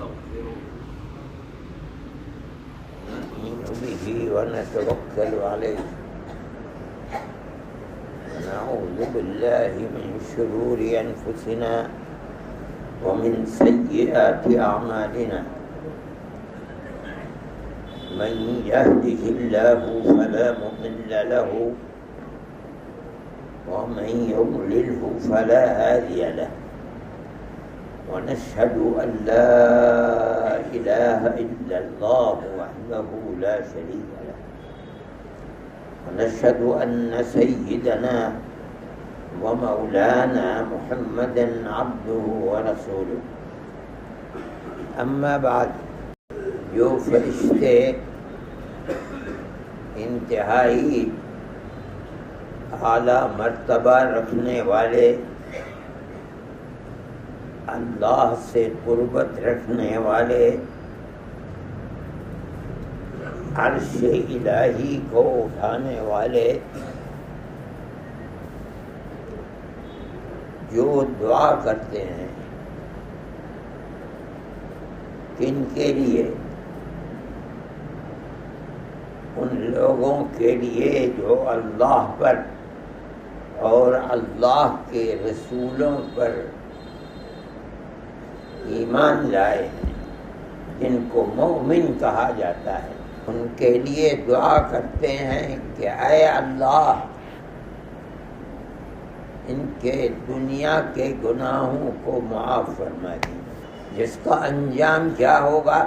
نؤمن به ونتوكل عليه ونعوذ بالله من شرور أنفسنا ومن سيئات أعمالنا من يهده الله فلا مضل له ومن يضلله فلا هادي له ونشهد أن لا إله إلا الله وحده لا شريك له ونشهد أن سيدنا ومولانا محمدا عبده ورسوله أما بعد جو فرشتے انتہائی اعلیٰ مرتبہ رکھنے والے اللہ سے قربت رکھنے والے عرش الہی کو اٹھانے والے جو دعا کرتے ہیں کن کے لیے؟ ان لوگوں کے لیے جو اللہ پر اور اللہ کے رسولوں پر ایمان لائے ہیں، جن کو مومن کہا جاتا ہے، ان کے لیے دعا کرتے ہیں کہ اے اللہ ان کے دنیا کے گناہوں کو معاف فرما دیں، جس کا انجام کیا ہوگا؟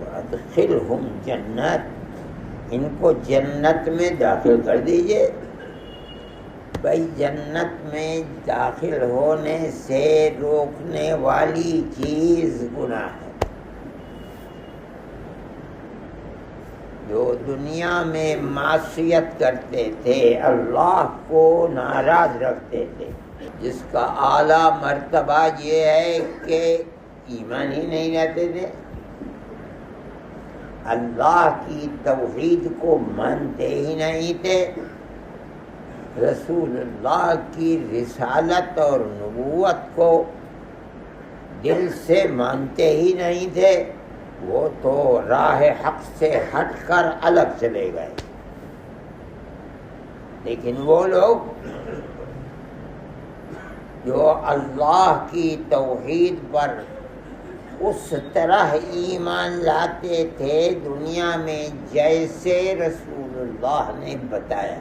وَأَدْخِلْهُمْ جنت، ان کو جنت میں داخل کر دیجئے۔ بھائی جنت میں داخل ہونے سے روکنے والی چیز گناہ ہے۔ جو دنیا میں معصیت کرتے تھے، اللہ کو ناراض رکھتے تھے، جس کا اعلیٰ مرتبہ یہ ہے کہ ایمان ہی نہیں رہتے تھے، اللہ کی توحید کو مانتے ہی نہیں تھے، رسول اللہ کی رسالت اور نبوت کو دل سے مانتے ہی نہیں تھے، وہ تو راہ حق سے ہٹ کر الگ چلے گئے۔ لیکن وہ لوگ جو اللہ کی توحید پر اس طرح ایمان لاتے تھے دنیا میں جیسے رسول اللہ نے بتایا،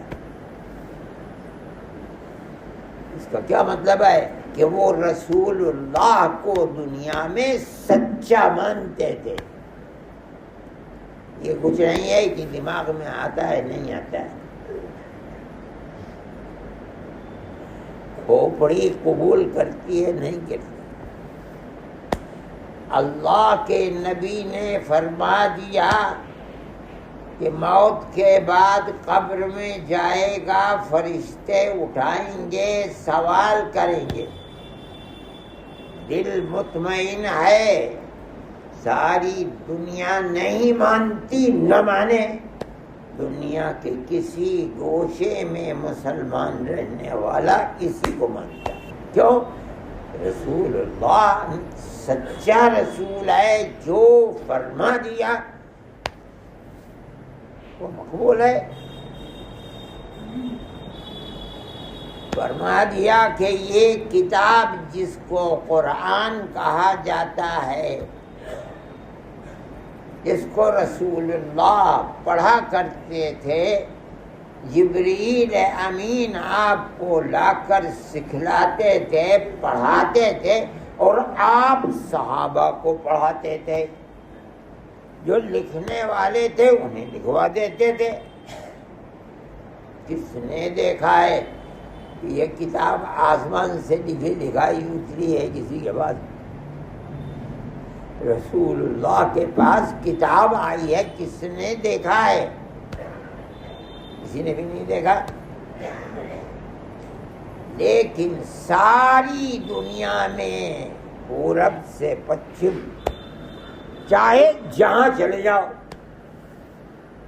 اس کا کیا مطلب ہے کہ وہ رسول اللہ کو دنیا میں سچا مانتے تھے۔ یہ کچھ نہیں ہے کہ دماغ میں آتا ہے نہیں آتا ہے، کھوپڑی قبول کرتی ہے نہیں کرتی۔ اللہ کے نبی نے فرما دیا کہ موت کے بعد قبر میں جائے گا، فرشتے اٹھائیں گے، سوال کریں گے، دل مطمئن ہے، ساری دنیا نہیں مانتی، نہ مانے، دنیا کے کسی گوشے میں مسلمان رہنے والا اسی کو مانتا ہے۔ کیوں؟ رسول اللہ سچا رسول ہے، جو فرما دیا وہ مقبول ہے۔ فرما دیا کہ یہ کتاب جس کو قرآن کہا جاتا ہے، جس کو رسول اللہ پڑھا کرتے تھے، جبریل امین آپ کو لا کر سکھلاتے تھے، پڑھاتے تھے، اور آپ صحابہ کو پڑھاتے تھے، جو لکھنے والے تھے انہیں لکھوا دیتے تھے۔ کس نے دیکھا ہے کہ یہ کتاب آسمان سے لکھی لکھائی اتری ہے کسی کے پاس؟ رسول اللہ کے پاس کتاب آئی ہے، کس نے دیکھا ہے؟ کسی نے بھی نہیں دیکھا۔ لیکن ساری دنیا میں پورب سے پچھم چاہے جہاں چلے جاؤ،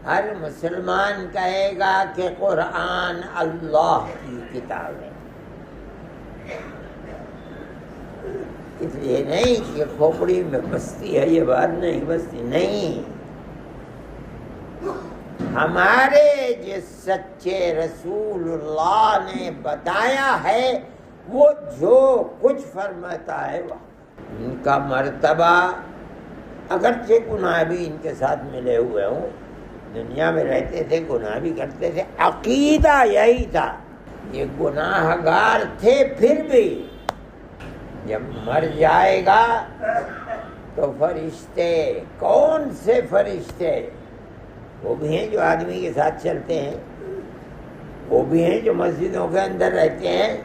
ہر مسلمان کہے گا کہ قرآن اللہ کی کتاب ہے۔ اس لیے نہیں کہ کھوپڑی میں بستی ہے یہ بات نہیں، بستی نہیں، ہمارے جس سچے رسول اللہ نے بتایا ہے وہ جو کچھ فرماتا ہے وہ ان کا مرتبہ، اگرچہ گناہ بھی ان کے ساتھ ملے ہوئے ہوں، دنیا میں رہتے تھے گناہ بھی کرتے تھے، عقیدہ یہی تھا، یہ گناہ گار تھے، پھر بھی جب مر جائے گا تو فرشتے، کون سے فرشتے؟ وہ بھی ہیں جو آدمی کے ساتھ چلتے ہیں، وہ بھی ہیں جو مسجدوں کے اندر رہتے ہیں،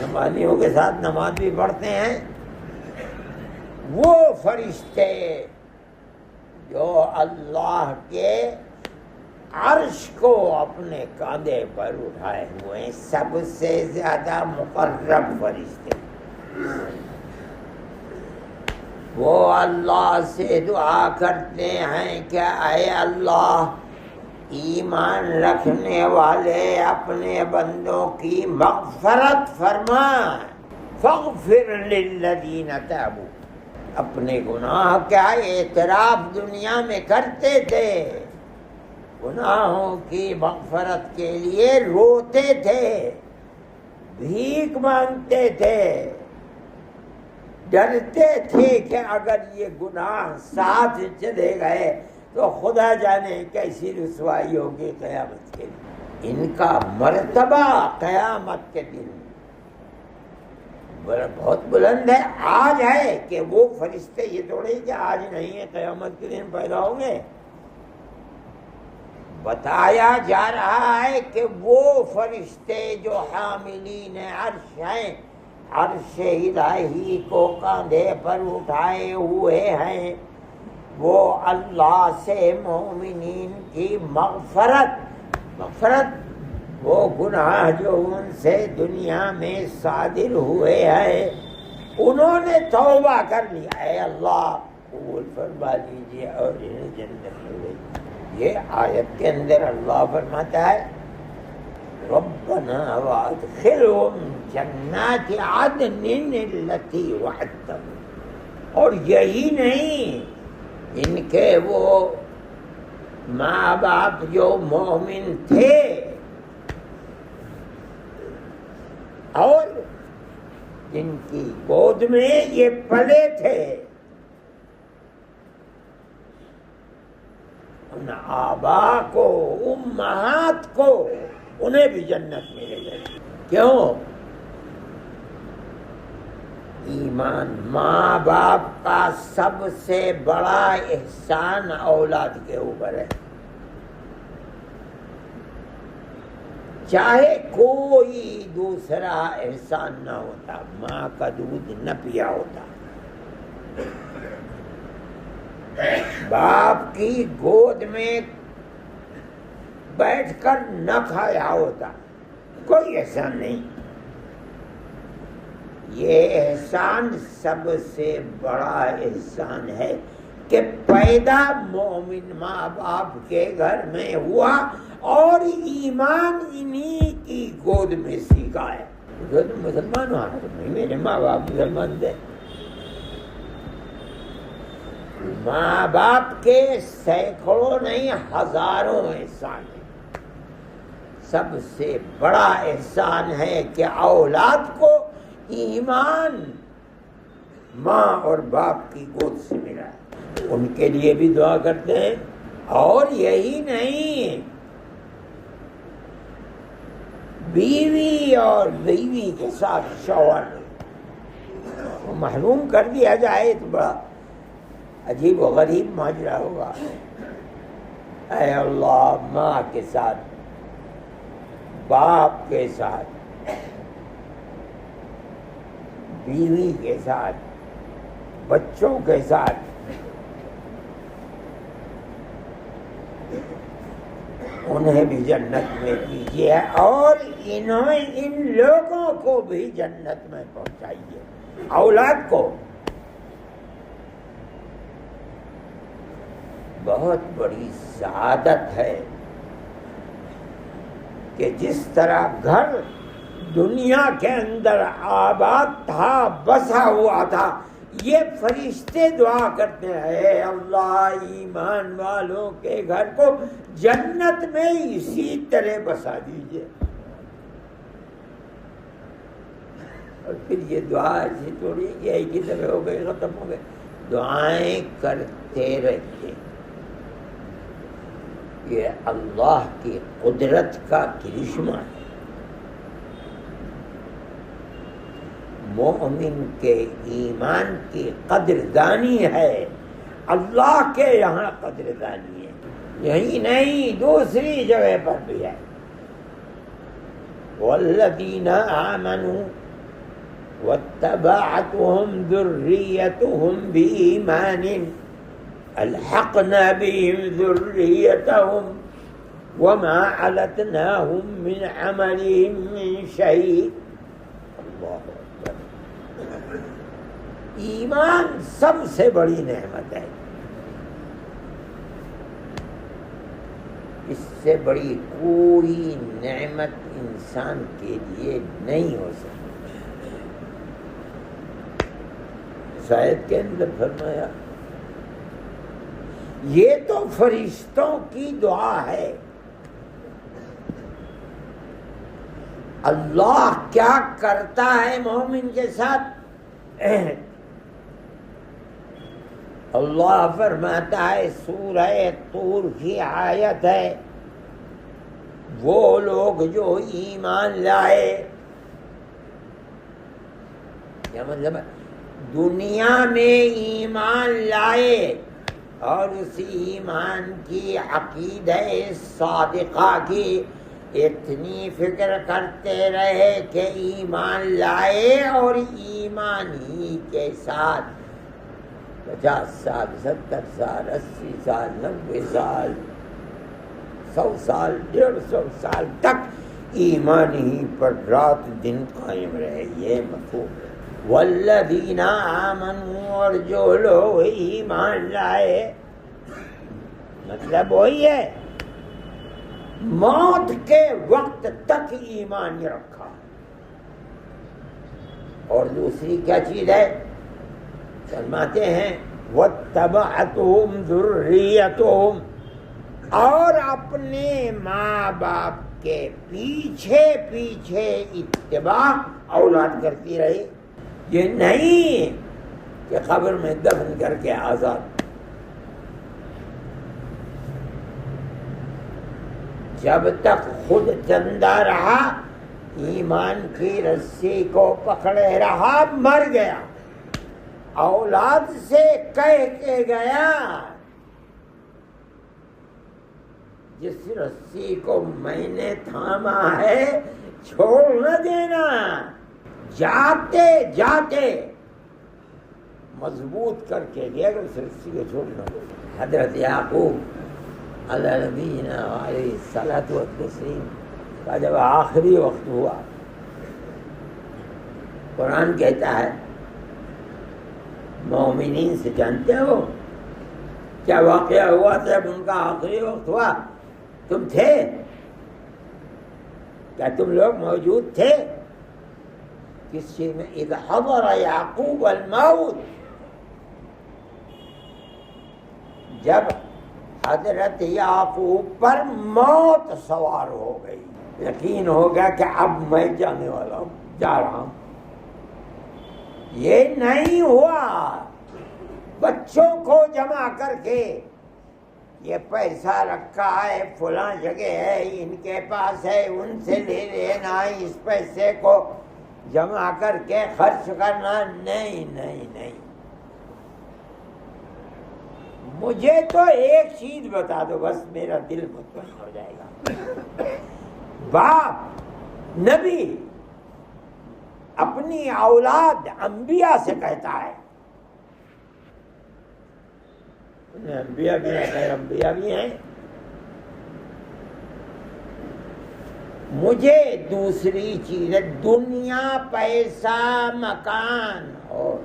نمازیوں کے ساتھ نماز بھی پڑھتے ہیں، وہ فرشتے جو اللہ کے عرش کو اپنے کاندھے پر اٹھائے ہوئے ہیں، سب سے زیادہ مقرب فرشتے، وہ اللہ سے دعا کرتے ہیں کہ اے اللہ، ایمان رکھنے والے اپنے بندوں کی مغفرت فرما، فاغفر للذین تابوا، اپنے گناہ کا اعتراف دنیا میں کرتے تھے، گناہوں کی مغفرت کے لیے روتے تھے، بھیک مانگتے تھے، ڈرتے تھے کہ اگر یہ گناہ ساتھ چلے گئے تو خدا جانے کیسی رسوائی ہوگی قیامت کے دن۔ ان کا مرتبہ قیامت کے دن بہت بلند ہے، آج ہے کہ وہ فرشتے، یہ تھوڑے کہ آج نہیں ہے قیامت کے دن پیدا ہوں گے، بتایا جا رہا ہے کہ وہ فرشتے جو حاملین عرش ہیں، عرش الہی کو کاندھے پر اٹھائے ہوئے ہیں، وہ اللہ سے مومنین کی مغفرت، وہ گناہ جو ان سے دنیا میں صادر ہوئے ہیں انہوں نے توبہ کر لیا، اے اللہ قبول فرما لیجیے اور انہیں جنت میں لے جائیے۔ یہ آیت کے اندر اللہ فرماتا ہے ربنا وادخلهم جنات عدن التي وعدتهم، اور یہی نہیں، ان کے وہ ماں باپ جو مومن تھے اور جن کی گود میں یہ پلے تھے، ان آبا کو، امہات کو، انہیں بھی جنت ملے گی۔ کیوں؟ ایمان، ماں باپ کا سب سے بڑا احسان اولاد کے اوپر ہے، چاہے کوئی دوسرا احسان نہ ہوتا، ماں کا دودھ نہ پیا ہوتا، باپ کی گود میں بیٹھ کر نہ کھایا ہوتا، کوئی احسان نہیں، یہ احسان سب سے بڑا احسان ہے کہ پیدا مومن ماں باپ کے گھر میں ہوا اور ایمان انہی کی گود میں سیکھا ہے۔ جو تم مسلمان ہو، میرے ماں باپ مسلمان تھے، ماں باپ کے سینکڑوں نہیں ہزاروں احسان ہیں، سب سے بڑا احسان ہے کہ اولاد کو ایمان ماں اور باپ کی گود سے ملا ہے، ان کے لیے بھی دعا کرتے ہیں۔ اور یہی نہیں، بیوی اور بیوی کے ساتھ شوہر کو محروم کر دیا جائے تو بڑا عجیب و غریب ماجرا ہوگا۔ اے اللہ، ماں کے ساتھ، باپ کے ساتھ، بیوی کے ساتھ، بچوں کے ساتھ انہیں بھی جنت میں دیجیے اور ان لوگوں کو بھی جنت میں پہنچائیے، اولاد کو۔ بہت بڑی سعادت ہے کہ جس طرح گھر دنیا کے اندر آباد تھا، بسا ہوا تھا. یہ فرشتے دعا کرتے ہیں اللہ ایمان والوں کے گھر کو جنت میں اسی طرح بسا دیجئے. اور پھر یہ دعا ایسی تھوڑی کہ ایک ہی دفعہ ہو گئی ختم ہو گئے. دعائیں کرتے رہتے. یہ اللہ کی قدرت کا کرشمہ ہے. مومن کے ایمان کی قدردانی ہے، اللہ کے یہاں قدردانی ہے. یہی نہیں دوسری جگہ پر بھی ہے. والذین آمنوا واتبعتهم ذريتهم بإيمان الحقنا بهم ذريتهم وما علتناهم من عملهم من شيء. اللہ اکبر. ایمان سب سے بڑی نعمت ہے. اس سے بڑی کوئی نعمت انسان کے لیے نہیں ہو سکتی. شاید کے اندر فرمایا یہ تو فرشتوں کی دعا ہے. اللہ کیا کرتا ہے مومن کے ساتھ؟ اللہ فرماتا ہے، سورہ طور کی آیت ہے، وہ لوگ جو ایمان لائے. کیا مطلب ہے؟ دنیا میں ایمان لائے اور اسی ایمان کی عقیدہ صادقہ کی اتنی فکر کرتے رہے کہ ایمان لائے اور ایمان ہی کے ساتھ 50 سال 70 سال 80 سال 90 سال 100 سال 150 سال تک ایمان ہی پر رات دن قائم رہے. یہ مفہوم ہے. والذین آمنوا، اور جو لوگ ایمان لائے، مطلب وہی ہے موت کے وقت تک ایمان رکھا. اور دوسری کیا چیز ہے؟ فرماتے ہیں واتبعتهم ذریتهم، اور اپنے ماں باپ کے پیچھے پیچھے اتباع اولاد کرتی رہی. یہ نہیں کہ قبر میں دفن کر کے آزاد. جب تک خود زندہ رہا ایمان کی رسی کو پکڑے رہا، مر گیا اولاد سے کہہ کے گیا جس رسی کو میں نے تھاما ہے چھوڑ نہ دینا. جاتے جاتے مضبوط کر کے گیا کہ اس رسی کو چھوڑنا. حضرت یعقوب علیہ نبینا علیہ الصلاۃ والتسلیم کا جب آخری وقت ہوا، قرآن کہتا ہے مومنین سے جانتے ہو کیا واقعہ ہوا تھا جب ان کا آخری وقت ہوا؟ تم تھے کیا؟ تم لوگ موجود تھے؟ کس چیز میں؟ اذ حضر یعقوب الموت، جب حضرت یعقوب پر موت سوار ہو گئی، یقین ہو گیا کہ اب میں جانے والا ہوں، جا رہا ہوں. یہ نہیں ہوا بچوں کو جمع کر کے یہ پیسہ رکھا ہے فلاں جگہ ہے، ان کے پاس ہے، ان سے لے لینا، اس پیسے کو جمع کر کے خرچ کرنا. نہیں نہیں نہیں، مجھے تو ایک چیز بتا دو بس، میرا دل مطمئن ہو جائے گا. باپ نبی اپنی اولاد انبیاء سے کہتا ہے، انبیاء بھی ہیں، غیر انبیاء بھی ہیں، مجھے دوسری چیز ہے، دنیا پیسہ مکان اور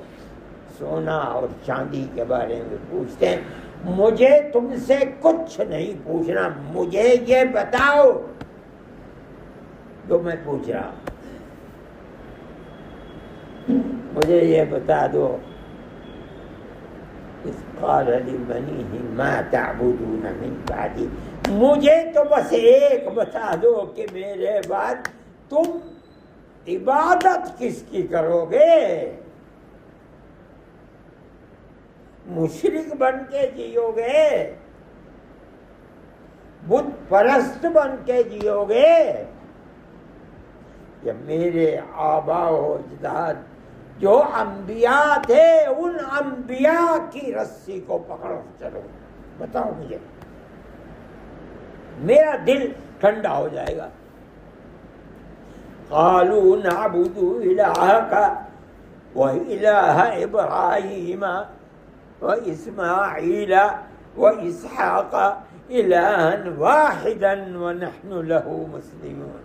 سونا اور چاندی کے بارے میں پوچھتے ہیں، مجھے تم سے کچھ نہیں پوچھنا، مجھے یہ بتاؤ جو میں پوچھ رہا ہوں. مجھے یہ بتا دو، اذ قال لبنیہ ما تعبدون من بعدی، مجھے تو بس ایک بتا دو کہ میرے بعد تم عبادت کس کی کرو گے؟ مشرک بن کے جیو گے؟ بت پرست بن کے جیو گے؟ یا میرے آباء و اجداد جو انبیاء تھے ان انبیاء کی رسی کو پکڑو چلو؟ بتاؤ مجھے، میرا دل ٹھنڈا ہو جائے گا۔ قالوا نعبد الہک وإلہ ابراہیم وإسماعیل وإسحاق الہا واحدا ونحن له مسلمون۔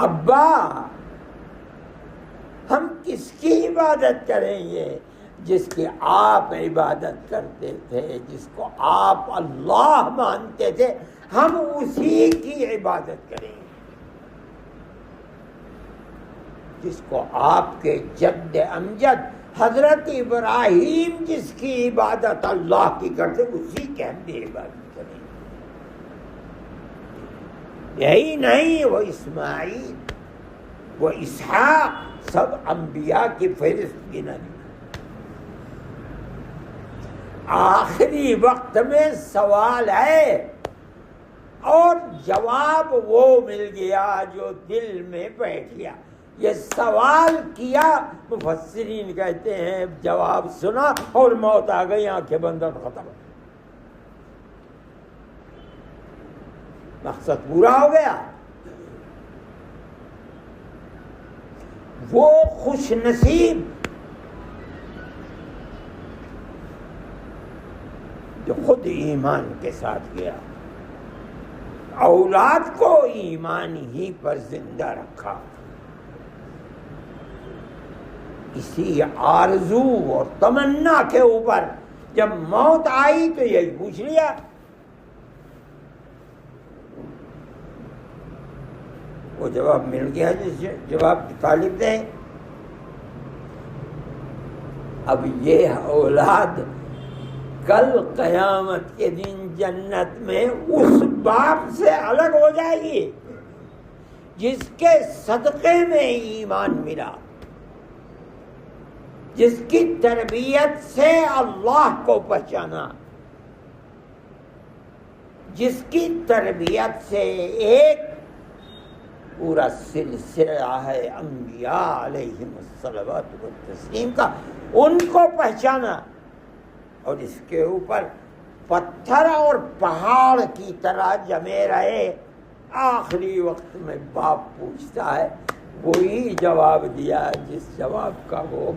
ابا ہم کس کی عبادت کریں گے؟ جس کی آپ عبادت کرتے تھے، جس کو آپ اللہ مانتے تھے، ہم اسی کی عبادت کریں گے۔ جس کو آپ کے جد امجد حضرت ابراہیم جس کی عبادت اللہ کی کرتے، اسی کی ہم بھی عبادت کریں گے۔ یہی نہیں، وہ اسماعیل وہ اسحاق سب انبیاء کی فہرست گنا دی۔ آخری وقت میں سوال ہے اور جواب وہ مل گیا جو دل میں بیٹھ گیا۔ یہ سوال کیا، مفسرین کہتے ہیں جواب سنا اور موت آ گئی، آنکھیں بند اور ختم، مقصد پورا ہو گیا۔ وہ خوش نصیب جو خود ایمان کے ساتھ گیا، اولاد کو ایمان ہی پر زندہ رکھا، اسی آرزو اور تمنا کے اوپر جب موت آئی تو یہی پوچھ لیا۔ وہ جواب مل گیا جس جواب کی طالب تھے۔ اب یہ اولاد کل قیامت کے دن جنت میں اس باپ سے الگ ہو جائے گی جس کے صدقے میں ایمان ملا، جس کی تربیت سے اللہ کو پہچانا، جس کی تربیت سے ایک پورا سلسلہ ہے انبیاء علیہم الصلوات والتسلیم کا، ان کو پہچانا، اور اس کے اوپر پتھر اور پہاڑ کی طرح جمے رہے۔ آخری وقت میں باپ پوچھتا ہے، وہی جواب دیا جس جواب کا وہ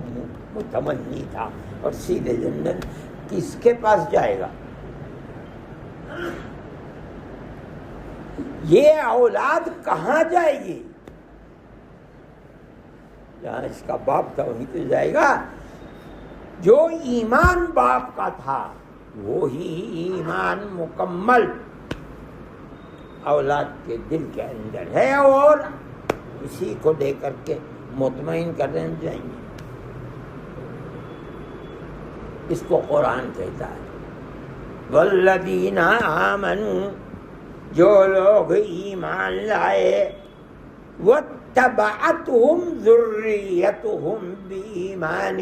متمنی تھا، اور سیدھے جنت کس کے پاس جائے گا؟ یہ اولاد کہاں جائے گی؟ جہاں اس کا باپ تھا وہیں تو جائے گا۔ جو ایمان باپ کا تھا وہی ایمان مکمل اولاد کے دل کے اندر ہے، اور اسی کو لے کر کے مطمئن کرنے جائیں گے۔ اس کو قرآن کہتا ہے والذین آمنوا، جو لوگ ایمان لائے، واتبعتہم ذریتہم بایمان،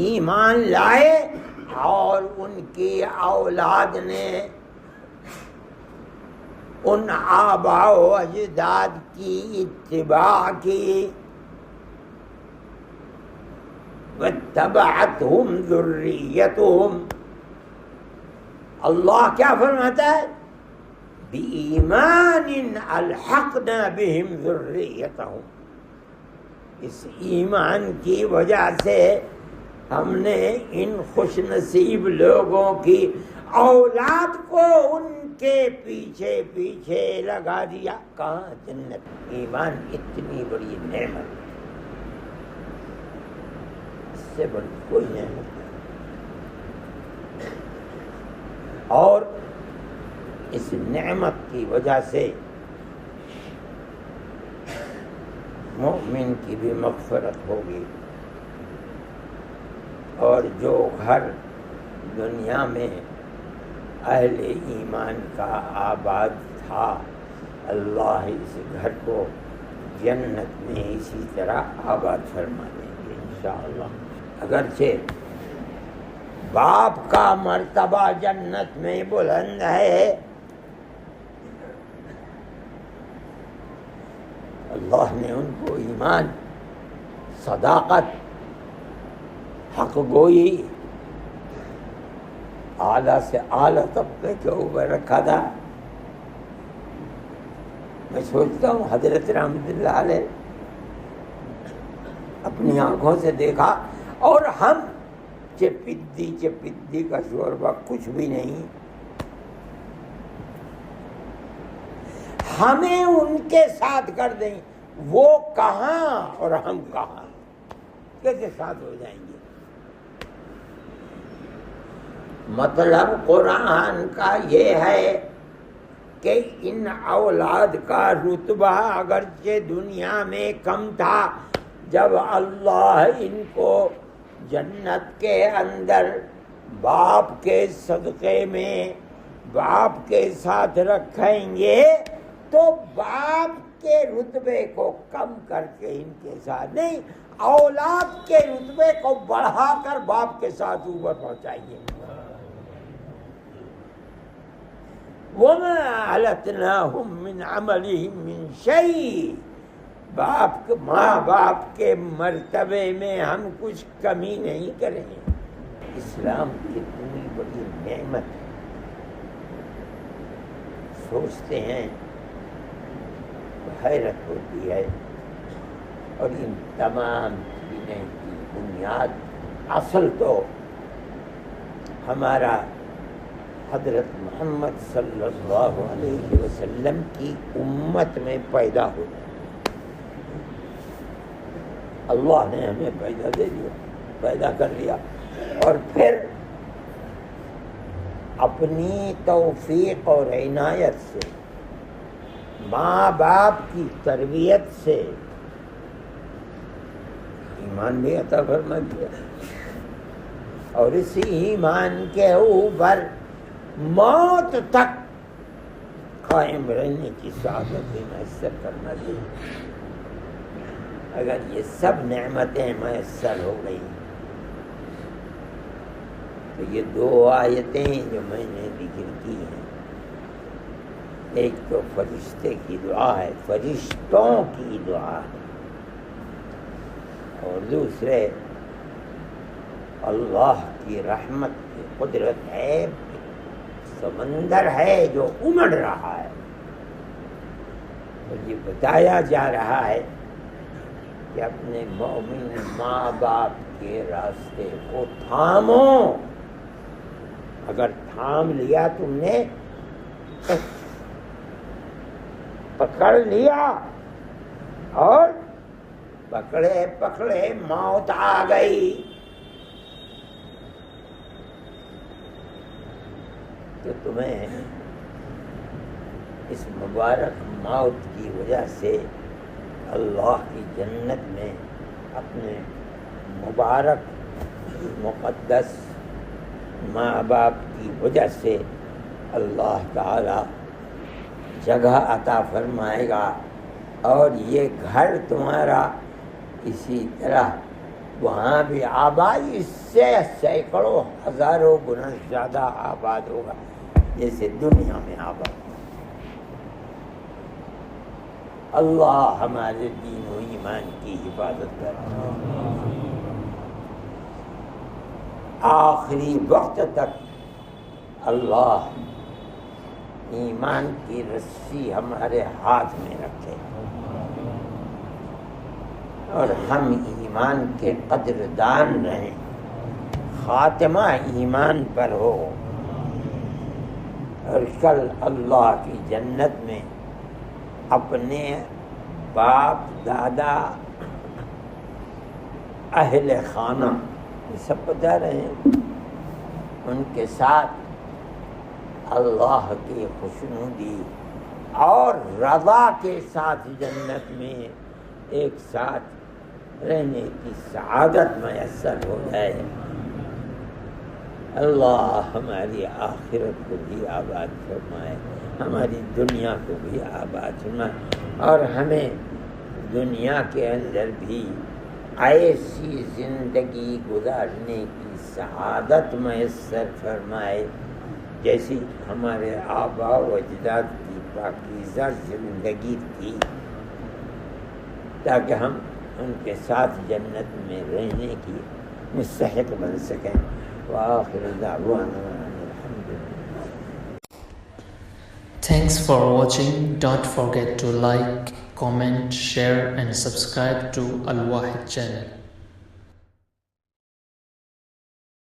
ایمان لائے اور ان کی اولاد نے ان آباء و اجداد کی اتباع کی، واتبعتہم ذریتہم، اللہ کیا فرماتا ہے؟ بِإِيمَانٍ أَلْحَقْنَا بِهِمْ ذُرِّيَّتَهُمْ، اس ایمان کی وجہ سے ہم نے ان خوش نصیب لوگوں کی اولاد کو ان کے پیچھے پیچھے لگا دیا۔ کہاں؟ جنت۔ ایمان اتنی بڑی نعمت، اس سے بڑی کوئی نعمت نہیں، اور اس نعمت کی وجہ سے مومن کی بھی مغفرت ہوگی، اور جو گھر دنیا میں اہل ایمان کا آباد تھا، اللہ اس گھر کو جنت میں اسی طرح آباد فرما دیں گے انشاءاللہ۔ اگرچہ باپ کا مرتبہ جنت میں بلند ہے، اللہ نے ان کو ایمان، صداقت، حق گوئی اعلیٰ سے اعلیٰ طبقے کے اوپر رکھا تھا۔ میں سوچتا ہوں حضرت رحمت اللہ علیہ اپنی آنکھوں سے دیکھا، اور ہم چپدی کا شوربہ کچھ بھی نہیں، ہمیں ان کے ساتھ کر دیں، وہ کہاں اور ہم کہاں، کیسے ساتھ ہو جائیں گے؟ مطلب قرآن کا یہ ہے کہ ان اولاد کا رتبہ اگرچہ دنیا میں کم تھا، جب اللہ ان کو جنت کے اندر باپ کے صدقے میں باپ کے ساتھ رکھیں گے تو باپ کے رتبے کو کم کر کے ان کے ساتھ نہیں، اولاد کے رتبے کو بڑھا کر باپ کے ساتھ اوپر پہنچائیے۔ وَمَا أَلَتْنَاهُمْ مِنْ عَمَلِهِمْ مِنْ شَيْءٍ، ماں باپ کے مرتبے میں ہم کچھ کمی نہیں کریں۔ اسلام کتنی بڑی نعمت ہے، سوچتے ہیں حیرت ہوتی ہے۔ اور ان تمام چیزیں کی بنیاد، اصل تو ہمارا حضرت محمد صلی اللہ علیہ وسلم کی امت میں پیدا ہو، اللہ نے ہمیں پیدا کر لیا، اور پھر اپنی توفیق اور عنایت سے، ماں باپ کی تربیت سے ایمان بھی عطا فرما دیا، اور اسی ایمان کے اوپر موت تک قائم رہنے کی سعادت میسر کرنا دی۔ اگر یہ سب نعمتیں میسر ہو گئی تو یہ دو آیتیں جو میں نے ذکر کی ہیں، ایک تو فرشتے کی دعا ہے، فرشتوں کی دعا ہے، اور دوسرے اللہ کی رحمت کی قدرت ہے، سمندر ہے جو امڑ رہا ہے، اور یہ بتایا جا رہا ہے کہ اپنے مومن ماں باپ کے راستے کو تھامو۔ اگر تھام لیا تم نے، پکڑ لیا، اور پکڑے پکڑے موت آ گئی تو تمہیں اس مبارک موت کی وجہ سے اللہ کی جنت میں اپنے مبارک مقدس ماں باپ کی وجہ سے اللہ تعالی جگہ عطا فرمائے گا، اور یہ گھر تمہارا اسی طرح وہاں بھی آباد، اس سے سینکڑوں ہزاروں گنا زیادہ آباد ہوگا جیسے دنیا میں آباد۔ اللہ ہمارے دین و ایمان کی حفاظت کرے، آخری وقت تک اللہ ایمان کی رسی ہمارے ہاتھ میں رکھے، اور ہم ایمان کے قدردان رہیں، خاتمہ ایمان پر ہو، اور کل اللہ کی جنت میں اپنے باپ دادا اہل خانہ یہ سب بتا رہے ہیں، ان کے ساتھ اللہ کی خوشنودی اور رضا کے ساتھ جنت میں ایک ساتھ رہنے کی سعادت میسر ہو جائے. اللہ ہماری آخرت کو بھی آباد فرمائے, ہماری دنیا کو بھی آباد فرمائے, اور ہمیں دنیا کے اندر بھی ایسی زندگی گزارنے کی سعادت میسر فرمائے جیسی ہمارے آباء و اجداد کی پاکیزہ زندگی تھی, تاکہ ہم ان کے ساتھ جنت میں رہنے کی مستحق بن سکیں. وآخر دعوانا الحمدللہ. Thanks for watching. Don't forget to like, comment, share and subscribe to Al Wahid channel.